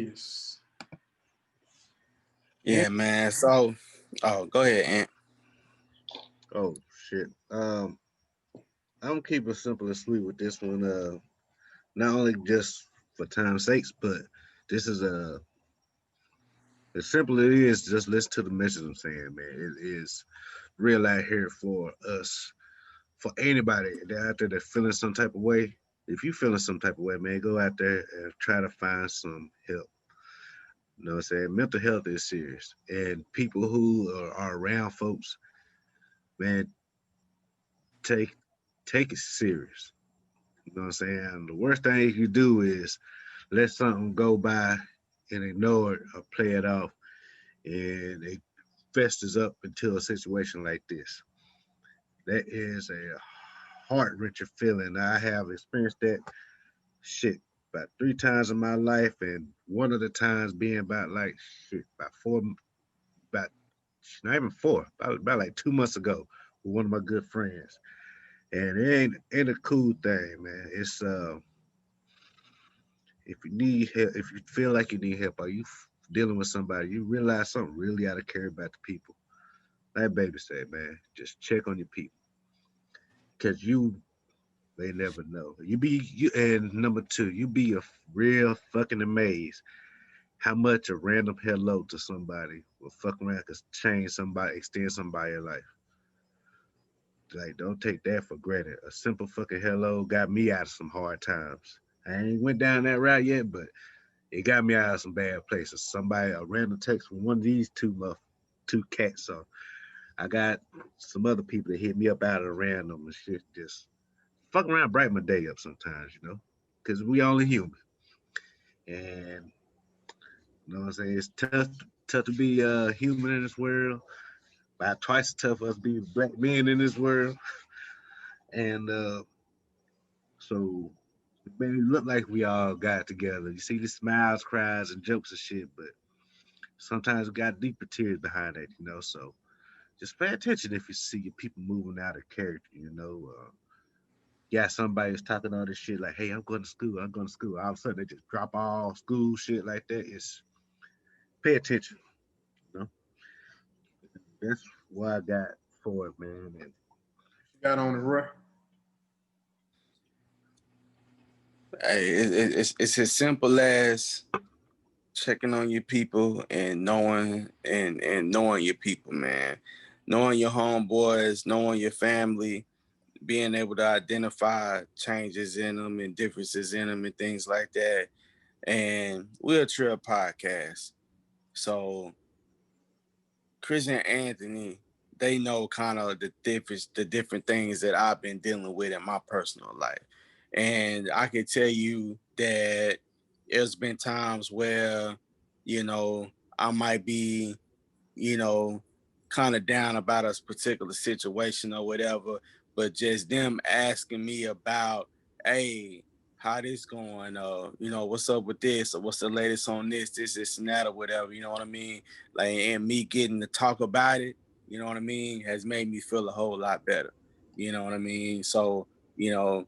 Yes. Yeah, man. So, go ahead, Ant. Oh shit. I'm gonna keep it simple and sweet with this one. Not only just for time's sakes, but this is as simple as it is. Just listen to the message I'm saying, man. It is real out here for us, for anybody that out there that feeling some type of way. If you feeling some type of way, man, go out there and try to find some help. You know what I'm saying? Mental health is serious, and people who are around folks, man, take take it serious. You know what I'm saying? The worst thing you can do is let something go by and ignore it or play it off, and it festers up into a situation like this. That is a heart wrenching feeling. I have experienced that shit about 3 times in my life, and one of the times being about like shit, about four, about not even four, about like 2 months ago with one of my good friends. And it ain't a cool thing, man. It's if you need help, if you feel like you need help, or you dealing with somebody, you realize something really out of care about the people. Like baby said, man, just check on your people, cause you may never know. And number two, you be a real fucking amazed how much a random hello to somebody will fuck around could change somebody, extend somebody's life. Like, don't take that for granted. A simple fucking hello got me out of some hard times. I ain't went down that route yet, but it got me out of some bad places. Somebody, a random text from one of these two cats. So I got some other people that hit me up out of the random and shit. Just fuck around, brighten my day up sometimes, you know, because we only human. And you know what I'm saying? It's tough to be human in this world. About twice as tough as being black men in this world. And so it may look like we all got it together. You see the smiles, cries, and jokes and shit, but sometimes we got deeper tears behind that, you know. So just pay attention if you see your people moving out of character, you know. Yeah, somebody is talking all this shit like, "Hey, I'm going to school. I'm going to school." All of a sudden, they just drop all school shit like that. It's pay attention, you know. That's what I got for it, man. And You got on the run. Hey, it's as simple as checking on your people and knowing your people, man. Knowing your homeboys, knowing your family, being able to identify changes in them and differences in them and things like that. And we're a Trail podcast. So Chris and Anthony, they know kind of the different things that I've been dealing with in my personal life. And I can tell you that there's been times where, you know, I might be, you know, kind of down about a particular situation or whatever, but just them asking me about, hey, how this going? What's up with this? Or what's the latest on this, and that, or whatever, you know what I mean? Like, and me getting to talk about it, you know what I mean, has made me feel a whole lot better. You know what I mean? So, you know,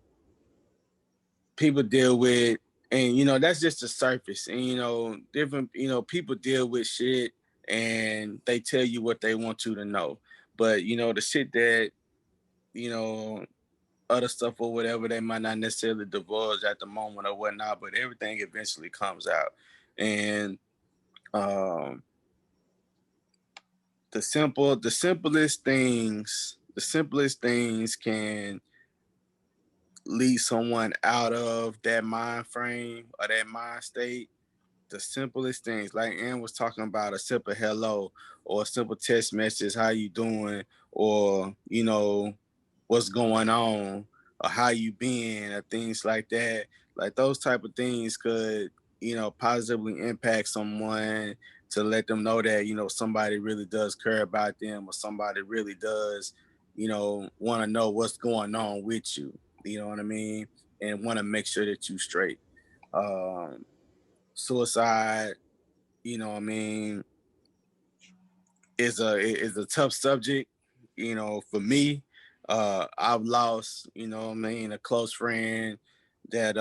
people deal with, and that's just the surface, and different, people deal with shit and they tell you what they want you to know, but the shit that, you know other stuff or whatever, they might not necessarily divulge at the moment or whatnot, but everything eventually comes out. And um the simplest things can lead someone out of that mind frame or that mind state. The simplest things, like Ann was talking about, a simple hello or a simple text message, how you doing, or what's going on, or how you been, or things like that. Like those type of things could positively impact someone, to let them know that somebody really does care about them, or somebody really does want to know what's going on with you. You know what I mean? And want to make sure that you straight. Um, Suicide, I mean, is a tough subject, for me. I've lost, a close friend that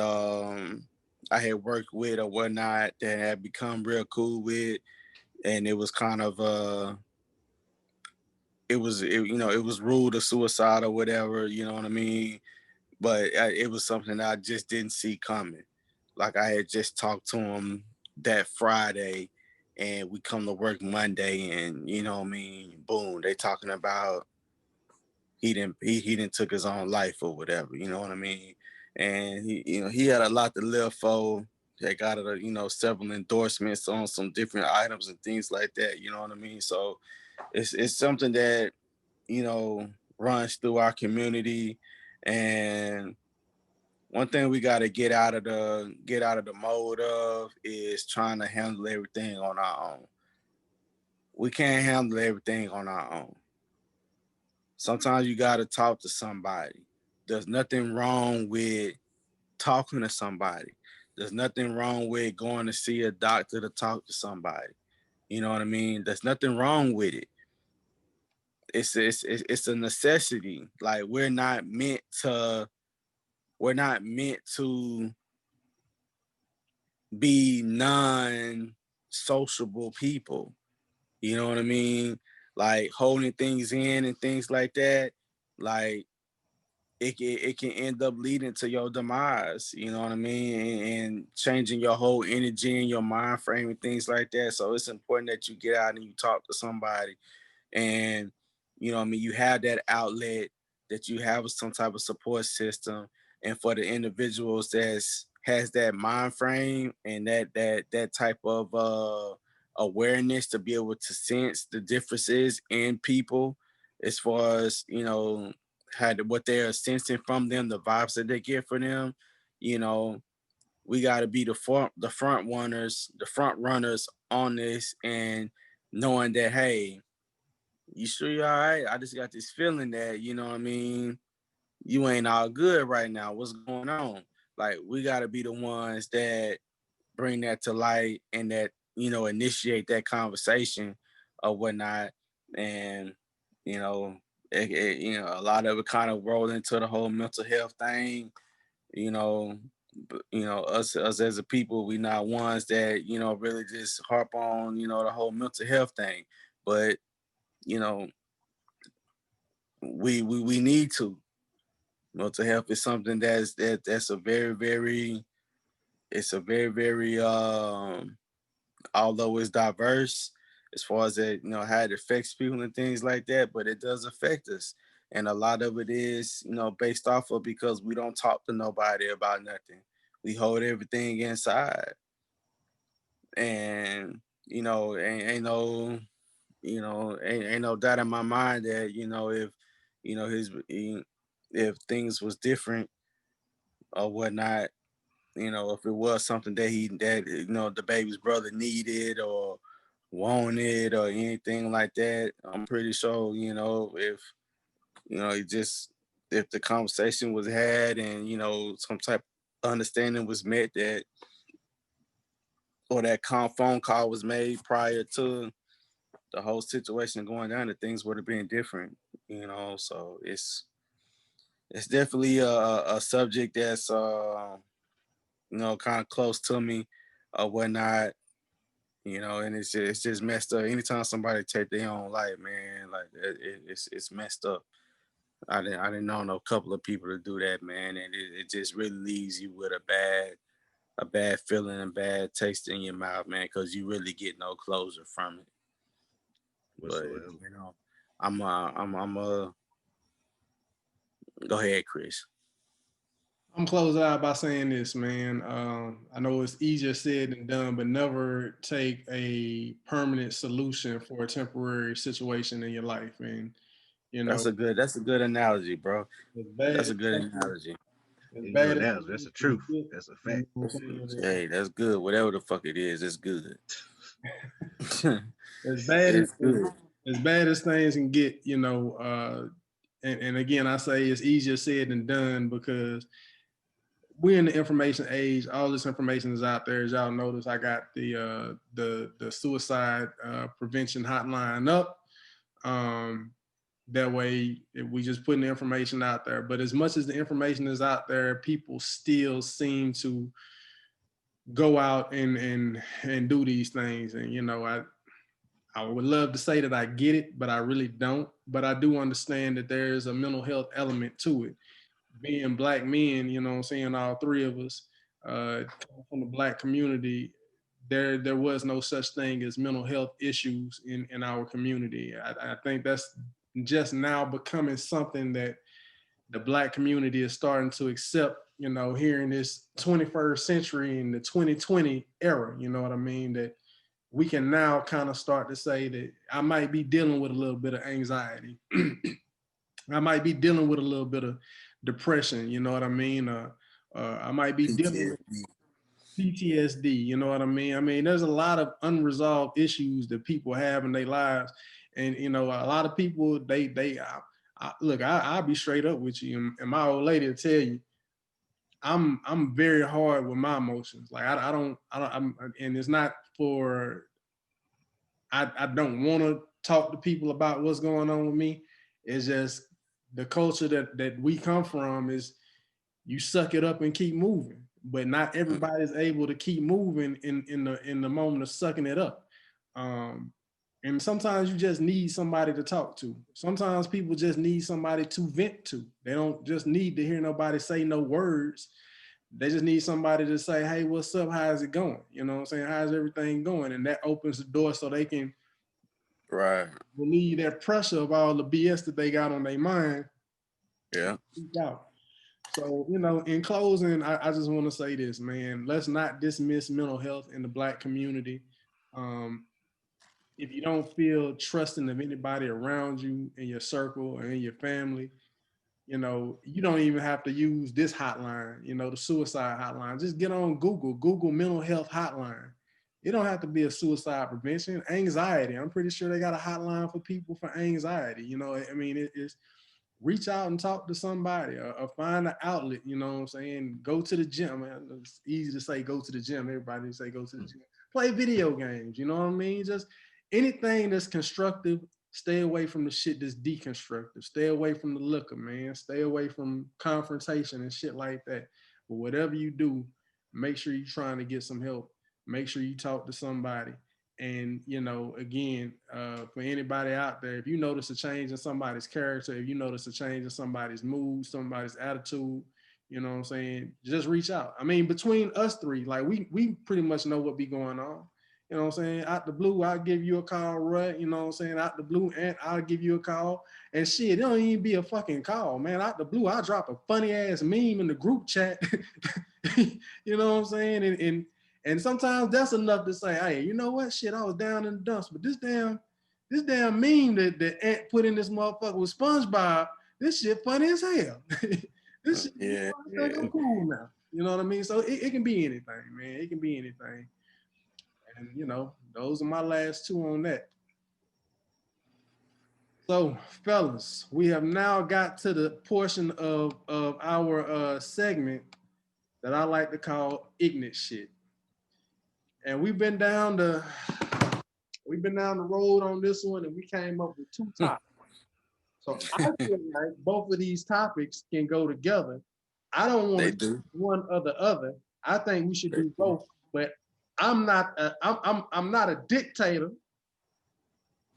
I had worked with or whatnot that had become real cool with, and it was kind of it was ruled a suicide or whatever, you know what I mean? But it was something that I just didn't see coming. Like I had just talked to him that Friday, and we come to work Monday, and you know what I mean, boom, they talking about he didn't took his own life or whatever, you know what I mean? And he had a lot to live for. They got several endorsements on some different items and things like that, you know what I mean? So it's something that, you know, runs through our community. And one thing we got to get out of the mode of is trying to handle everything on our own. We can't handle everything on our own. Sometimes you got to talk to somebody. There's nothing wrong with talking to somebody. There's nothing wrong with going to see a doctor to talk to somebody. You know what I mean? There's nothing wrong with it. It's a necessity. Like we're not meant to be non-sociable people. You know what I mean? Like holding things in and things like that. Like it can end up leading to your demise, you know what I mean, and changing your whole energy and your mind frame and things like that. So it's important that you get out and you talk to somebody, and you know what I mean, you have that outlet, that you have some type of support system. And for the individuals that's has that mind frame and that type of awareness to be able to sense the differences in people, as far as had what they're sensing from them, the vibes that they get for them, you know, we got to be the front runners on this, and knowing that, hey, you sure you're all right? I just got this feeling that, you know what I mean, you ain't all good right now. What's going on? Like, we got to be the ones that bring that to light, and that, initiate that conversation or whatnot. And, you know, a lot of it kind of rolled into the whole mental health thing, you know. Us as a people, we not ones that, really just harp on, the whole mental health thing. But, you know, we need to. Mental health is something that's a very, very, it's a very, very although it's diverse as far as it, how it affects people and things like that, but it does affect us. And a lot of it is, based off of, because we don't talk to nobody about nothing. We hold everything inside. And, ain't no, ain't no doubt in my mind that, if, if things was different or whatnot, if it was something that the baby's brother needed or wanted or anything like that, I'm pretty sure, if it just, if the conversation was had and some type of understanding was met, that, or that phone call was made prior to the whole situation going down, that things would have been different. So it's definitely a subject that's kind of close to me or whatnot. And it's just messed up. Anytime somebody take their own life, man, like it's messed up. I didn't know a couple of people to do that, man, and it just really leaves you with a bad feeling and bad taste in your mouth, man, because you really get no closure from it. whatsoever. But I'm go ahead, Chris. I'm closing out by saying this, man. I know it's easier said than done, but never take a permanent solution for a temporary situation in your life, man. You know, That's a good analogy, bro. as bad That's as a good analogy. as You know bad as that that's the truth. That's a you fact. know what I'm saying? Hey, that's good. Whatever the fuck it is, it's good. As bad as It's good. as bad as things can get, and again, I say it's easier said than done, because we're in the information age. All this information is out there. As y'all notice, I got the suicide prevention hotline up. That way, if we just putting the information out there. But as much as the information is out there, people still seem to go out and do these things. And you know, I would love to say that I get it, but I really don't. But I do understand that there's a mental health element to it. Being Black men, you know what I'm saying, all three of us from the Black community, there was no such thing as mental health issues in our community. I think that's just now becoming something that the Black community is starting to accept, you know, here in this 21st century, in the 2020 era, you know what I mean? That we can now kind of start to say that I might be dealing with a little bit of anxiety. I might be dealing with a little bit of depression, you know what I mean? I might be dealing with PTSD, you know what I mean? I mean, there's a lot of unresolved issues that people have in their lives. And, you know, a lot of people, look, I'll be straight up with you. And my old lady will tell you, I'm very hard with my emotions. Like and it's not for, I don't want to talk to people about what's going on with me. It's just the culture that we come from is you suck it up and keep moving. But not everybody's able to keep moving in the moment of sucking it up. And sometimes you just need somebody to talk to. Sometimes people just need somebody to vent to. They don't just need to hear nobody say no words. They just need somebody to say, hey, what's up? How's it going? You know what I'm saying? How's everything going? And that opens the door so they can relieve that pressure of all the BS that they got on their mind. Yeah. So, you know, in closing, I just want to say this, man. Let's not dismiss mental health in the Black community. If you don't feel trusting of anybody around you in your circle or in your family, you know, you don't even have to use this hotline, you know, the suicide hotline. Just get on Google mental health hotline. It don't have to be a suicide prevention. Anxiety, I'm pretty sure they got a hotline for people for anxiety. You know, I mean, it's reach out and talk to somebody or find an outlet, you know what I'm saying? Go to the gym. Man. It's easy to say go to the gym. Everybody say go to the gym. Play video games, you know what I mean? Just anything that's constructive, stay away from the shit that's deconstructive. Stay away from the liquor, man. Stay away from confrontation and shit like that. But whatever you do, make sure you're trying to get some help. Make sure you talk to somebody. And, you know, again, for anybody out there, if you notice a change in somebody's character, if you notice a change in somebody's mood, somebody's attitude, you know what I'm saying, just reach out. I mean, between us three, like we pretty much know what be going on. You know what I'm saying? Out the blue, I'll give you a call, Rut. You know what I'm saying? Out the blue, and I'll give you a call. And shit, it don't even be a fucking call, man. Out the blue, I'll drop a funny ass meme in the group chat. You know what I'm saying? And sometimes that's enough to say, hey, you know what? Shit, I was down in the dumps, but this damn meme that Ant put in this motherfucker with SpongeBob, this shit funny as hell. This shit, Yeah. I think I'm cool now. You know what I mean? So it can be anything, man. It can be anything. And you know, those are my last two on that. So, fellas, we have now got to the portion of our segment that I like to call ignorant shit. And we've been down the road on this one, and we came up with two topics. So I feel like both of these topics can go together. I don't want to do one or the other. I think we should do both. But I'm not a dictator.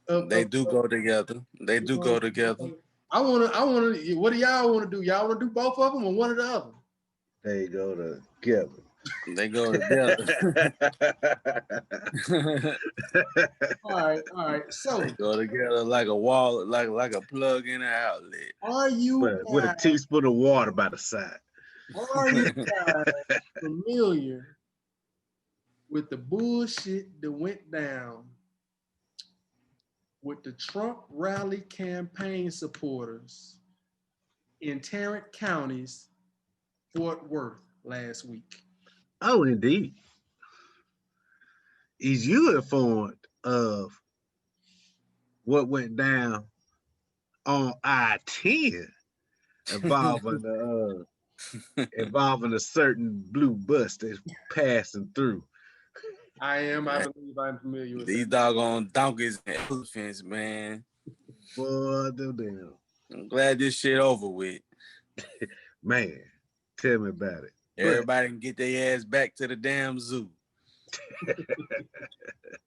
They do go together. They do go together. I want to. What do y'all want to do? Y'all want to do both of them or one or the other? They go together. They go together. All right. So they go together like a wall, like a plug in an outlet. Are you with a teaspoon of water by the side? Are you guys familiar with the bullshit that went down with the Trump rally campaign supporters in Tarrant County's Fort Worth last week? Oh, indeed. Is you informed of what went down on I-10 involving involving a certain blue bus that's passing through? I am. I believe I'm familiar with these doggone donkeys and elephants, man. Boy, damn. I'm glad this shit over with. Man, tell me about it. But Everybody can get their ass back to the damn zoo.